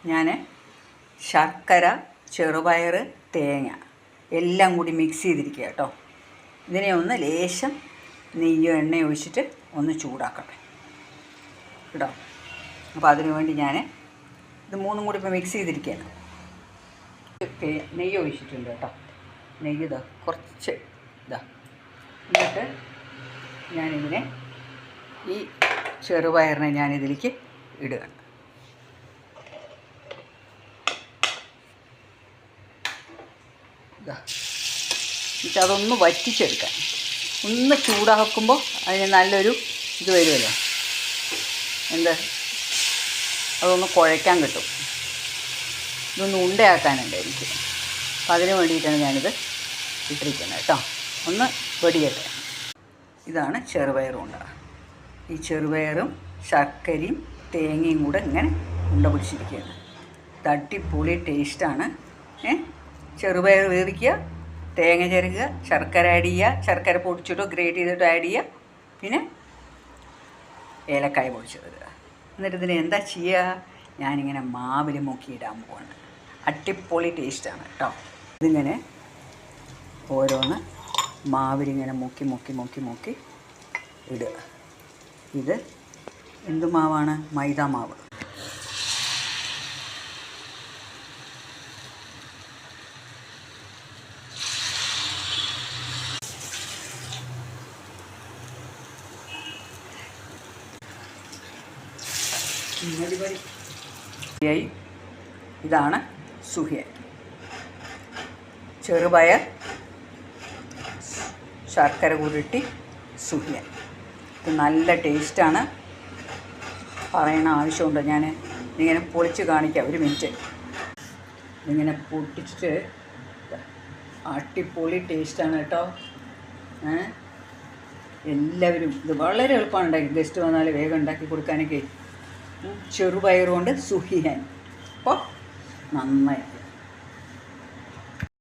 ഞാൻ ശർക്കര, ചെറുപയർ, തേങ്ങ എല്ലാം കൂടി മിക്സ് ചെയ്തിരിക്കുക കേട്ടോ. ഇതിനെ ഒന്ന് ലേശം നെയ്യോ എണ്ണയോ ഒഴിച്ചിട്ട് ഒന്ന് ചൂടാക്കട്ടെ കേട്ടോ. അപ്പോൾ അതിനു വേണ്ടി ഞാൻ ഇത് മൂന്നും കൂടി ഇപ്പോൾ മിക്സ് ചെയ്തിരിക്കുകയാണ്. നെയ്യ് ഒഴിച്ചിട്ടുണ്ട് കേട്ടോ. നെയ്യ് ഇതാ കുറച്ച് ഇതാ. എന്നിട്ട് ഞാനിതിനെ ഈ ചെറുപയറിനെ ഞാനിതിലേക്ക് ഇടുകയാണ്. എന്നിട്ട് അതൊന്ന് വറ്റിച്ചെടുക്കാൻ, ഒന്ന് ചൂടാക്കുമ്പോൾ അതിന് നല്ലൊരു ഇത് വരുമല്ലോ, എന്താ അതൊന്ന് കുഴയ്ക്കാൻ കിട്ടും. ഇതൊന്ന് ഉണ്ടയാക്കാനുണ്ട് എനിക്ക്. അപ്പം അതിന് വേണ്ടിയിട്ടാണ് ഞാനിത് ഇട്ടിരിക്കുന്നത് കേട്ടോ. ഒന്ന് വെടിയട്ടെ. ഇതാണ് ചെറുപയറും ഉണ്ട. ഈ ചെറുപയറും ശർക്കരയും തേങ്ങയും കൂടെ ഇങ്ങനെ ഉണ്ട പിടിച്ചിരിക്കുകയാണ്. തട്ടിപ്പൊളി ടേസ്റ്റാണ്. ചെറുപയർ വേവിക്കുക, തേങ്ങ ചേർക്കുക, ശർക്കര ആഡ് ചെയ്യുക, ശർക്കര പൊടിച്ചിട്ടോ ഗ്രേറ്റ് ചെയ്തിട്ടോ ആഡ് ചെയ്യുക, പിന്നെ ഏലക്കായ പൊടിച്ചിടുക. എന്നിട്ട് ഇതിന് എന്താ ചെയ്യുക, ഞാനിങ്ങനെ മാവിൽ മുക്കിയിടാൻ പോവാണ്. അട്ടിപ്പൊളി ടേസ്റ്റാണ് കേട്ടോ. ഇതിങ്ങനെ ഓരോന്ന് മാവിലിങ്ങനെ മുക്കി മുക്കി മുക്കി മുക്കി ഇടുക. ഇത് എന്ത് മാവാണ്? മൈദ മാവ്. ഇതാണ് സുഹിയൻ. ചെറുപയർ ശർക്കര ഉരുട്ടി സുഹിയൻ. ഇത് നല്ല ടേസ്റ്റാണ്, പറയണ ആവശ്യമുണ്ട്. ഞാൻ ഇങ്ങനെ പൊളിച്ച് കാണിക്കാം, ഒരു മിനിറ്റ്. ഇങ്ങനെ പൊട്ടിച്ചിട്ട് അടിപൊളി ടേസ്റ്റാണ് കേട്ടോ. എല്ലാവരും ഇത് വളരെ എളുപ്പമാണ് ഉണ്ടാക്കി. ഗസ്റ്റ് വന്നാൽ വേഗം ഉണ്ടാക്കി കൊടുക്കാനൊക്കെ. ചെറുപയർ കൊണ്ട് സുഹിയൻ. അപ്പോൾ നന്നായി